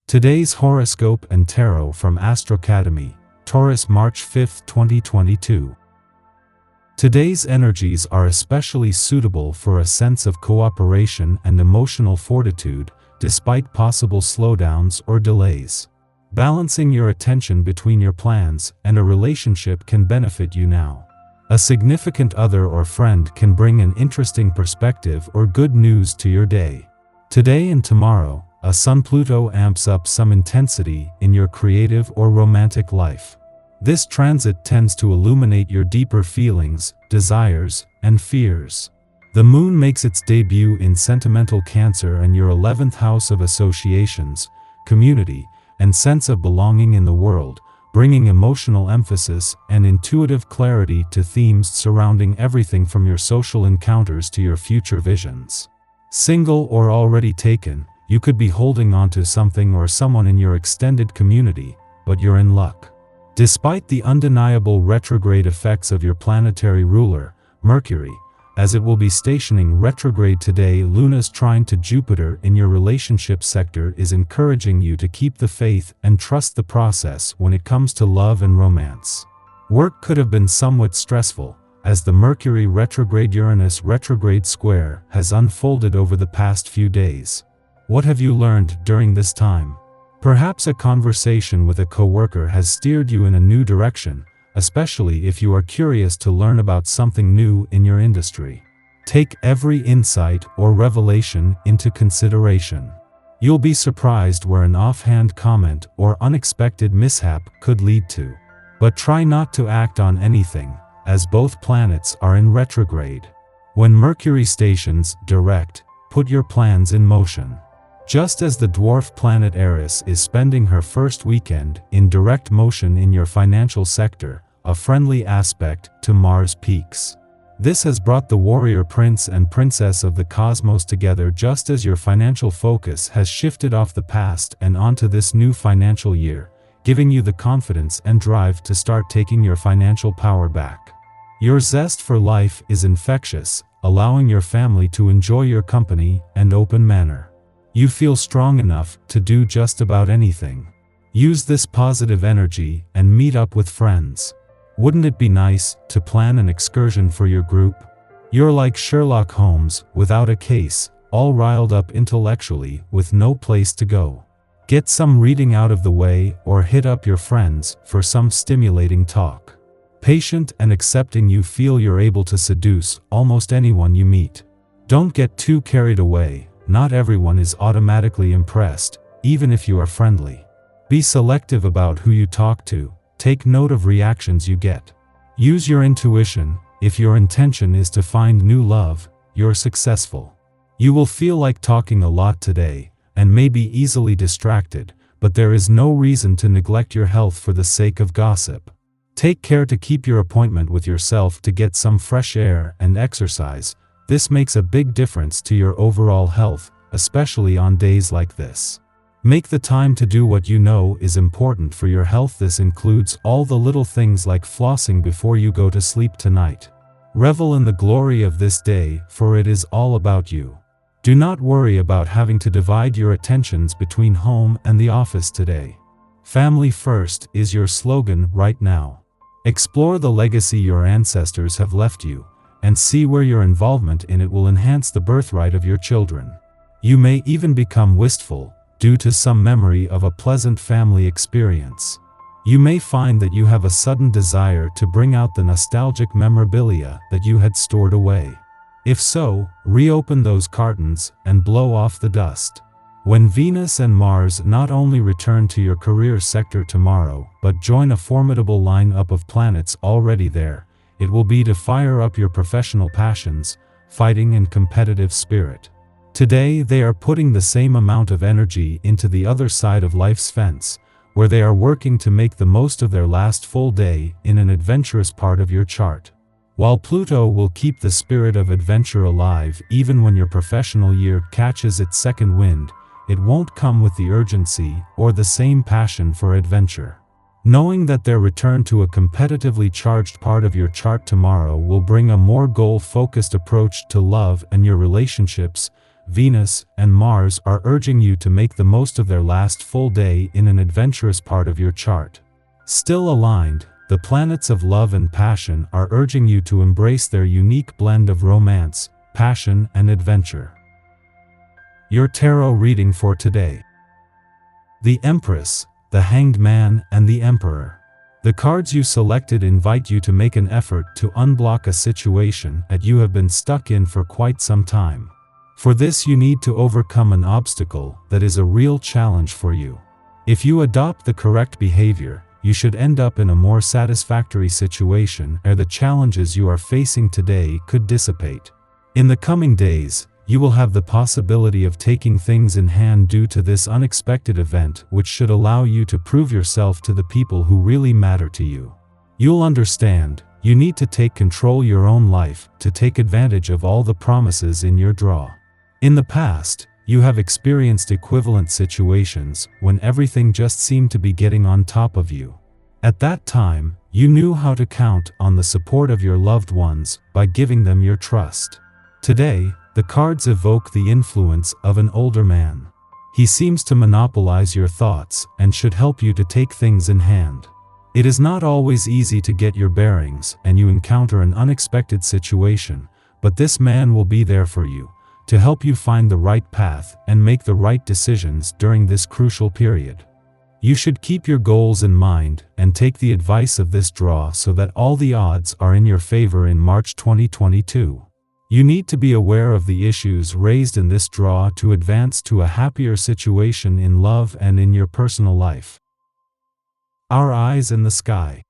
Today's horoscope and tarot from Astrocademy, Taurus, March 5, 2022. Today's energies are especially suitable for a sense of cooperation and emotional fortitude, despite possible slowdowns or delays. Balancing your attention between your plans and a relationship can benefit you now. A significant other or friend can bring an interesting perspective or good news to your day. Today and tomorrow, a Sun-Pluto amps up some intensity in your creative or romantic life. This transit tends to illuminate your deeper feelings, desires, and fears. The moon makes its debut in sentimental Cancer and your 11th house of associations, community, and sense of belonging in the world, bringing emotional emphasis and intuitive clarity to themes surrounding everything from your social encounters to your future visions. Single or already taken, you could be holding on to something or someone in your extended community, but you're in luck. Despite the undeniable retrograde effects of your planetary ruler, Mercury, as it will be stationing retrograde today, Luna's trine to Jupiter in your relationship sector is encouraging you to keep the faith and trust the process when it comes to love and romance. Work could have been somewhat stressful, as the Mercury retrograde-Uranus retrograde square has unfolded over the past few days. What have you learned during this time? Perhaps a conversation with a coworker has steered you in a new direction, especially if you are curious to learn about something new in your industry. Take every insight or revelation into consideration. You'll be surprised where an offhand comment or unexpected mishap could lead to. But try not to act on anything, as both planets are in retrograde. When Mercury stations direct, put your plans in motion. Just as the dwarf planet Eris is spending her first weekend in direct motion in your financial sector, a friendly aspect to Mars peaks. This has brought the warrior prince and princess of the cosmos together just as your financial focus has shifted off the past and onto this new financial year, giving you the confidence and drive to start taking your financial power back. Your zest for life is infectious, allowing your family to enjoy your company and open manner. You feel strong enough to do just about anything. Use this positive energy and meet up with friends. Wouldn't it be nice to plan an excursion for your group? You're like Sherlock Holmes without a case, all riled up intellectually with no place to go. Get some reading out of the way or hit up your friends for some stimulating talk. Patient and accepting, you feel you're able to seduce almost anyone you meet. Don't get too carried away. Not everyone is automatically impressed, even if you are friendly. Be selective about who you talk to. Take note of reactions you get. Use your intuition. If your intention is to find new love, you're successful. You will feel like talking a lot today, and may be easily distracted, but there is no reason to neglect your health for the sake of gossip. Take care to keep your appointment with yourself to get some fresh air and exercise. This makes a big difference to your overall health, especially on days like this. Make the time to do what you know is important for your health. This includes all the little things like flossing before you go to sleep tonight. Revel in the glory of this day, for it is all about you. Do not worry about having to divide your attentions between home and the office today. Family first is your slogan right now. Explore the legacy your ancestors have left you, and see where your involvement in it will enhance the birthright of your children. You may even become wistful, due to some memory of a pleasant family experience. You may find that you have a sudden desire to bring out the nostalgic memorabilia that you had stored away. If so, reopen those cartons and blow off the dust. When Venus and Mars not only return to your career sector tomorrow, but join a formidable lineup of planets already there, it will be to fire up your professional passions, fighting and competitive spirit. Today they are putting the same amount of energy into the other side of life's fence, where they are working to make the most of their last full day in an adventurous part of your chart. While Pluto will keep the spirit of adventure alive even when your professional year catches its second wind, it won't come with the urgency or the same passion for adventure. Knowing that their return to a competitively charged part of your chart tomorrow will bring a more goal-focused approach to love and your relationships, Venus, and Mars are urging you to make the most of their last full day in an adventurous part of your chart. Still aligned, the planets of love and passion are urging you to embrace their unique blend of romance, passion, and adventure. Your tarot reading for today. The Empress, the Hanged Man, and the Emperor. The cards you selected invite you to make an effort to unblock a situation that you have been stuck in for quite some time. For this, you need to overcome an obstacle that is a real challenge for you. If you adopt the correct behavior, you should end up in a more satisfactory situation where the challenges you are facing today could dissipate. In the coming days, you will have the possibility of taking things in hand due to this unexpected event, which should allow you to prove yourself to the people who really matter to you. You'll understand, you need to take control of your own life to take advantage of all the promises in your draw. In the past, you have experienced equivalent situations when everything just seemed to be getting on top of you. At that time, you knew how to count on the support of your loved ones by giving them your trust. Today, the cards evoke the influence of an older man. He seems to monopolize your thoughts and should help you to take things in hand. It is not always easy to get your bearings and you encounter an unexpected situation, but this man will be there for you, to help you find the right path and make the right decisions during this crucial period. You should keep your goals in mind and take the advice of this draw so that all the odds are in your favor in March 2022. You need to be aware of the issues raised in this draw to advance to a happier situation in love and in your personal life. Our eyes in the sky.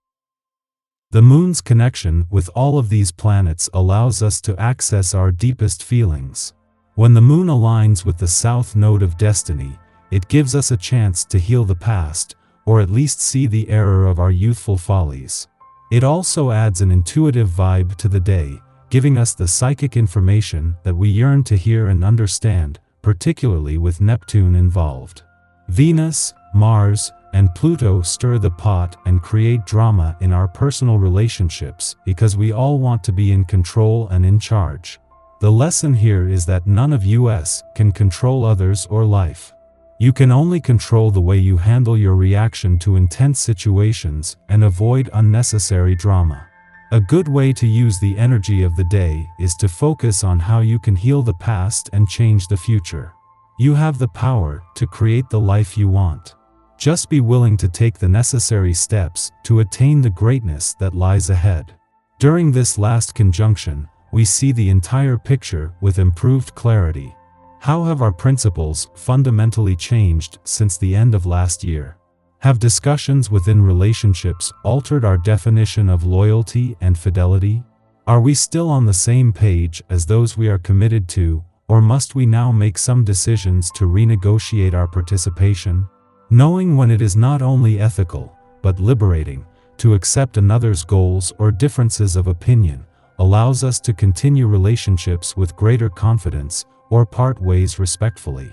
The moon's connection with all of these planets allows us to access our deepest feelings. When the moon aligns with the south node of destiny, it gives us a chance to heal the past, or at least see the error of our youthful follies. It also adds an intuitive vibe to the day, giving us the psychic information that we yearn to hear and understand, particularly with Neptune involved. Venus, Mars, and Pluto stir the pot and create drama in our personal relationships because we all want to be in control and in charge. The lesson here is that none of us can control others or life. You can only control the way you handle your reaction to intense situations and avoid unnecessary drama. A good way to use the energy of the day is to focus on how you can heal the past and change the future. You have the power to create the life you want. Just be willing to take the necessary steps to attain the greatness that lies ahead. During this last conjunction, we see the entire picture with improved clarity. How have our principles fundamentally changed since the end of last year? Have discussions within relationships altered our definition of loyalty and fidelity? Are we still on the same page as those we are committed to, or must we now make some decisions to renegotiate our participation? Knowing when it is not only ethical, but liberating, to accept another's goals or differences of opinion, allows us to continue relationships with greater confidence or part ways respectfully.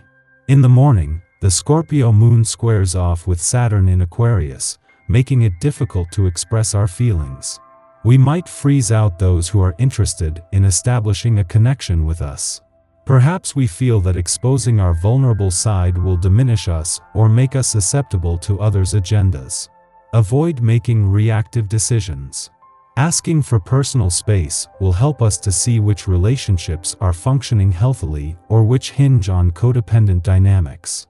In the morning, the Scorpio moon squares off with Saturn in Aquarius, making it difficult to express our feelings. We might freeze out those who are interested in establishing a connection with us. Perhaps we feel that exposing our vulnerable side will diminish us or make us susceptible to others' agendas. Avoid making reactive decisions. Asking for personal space will help us to see which relationships are functioning healthily or which hinge on codependent dynamics.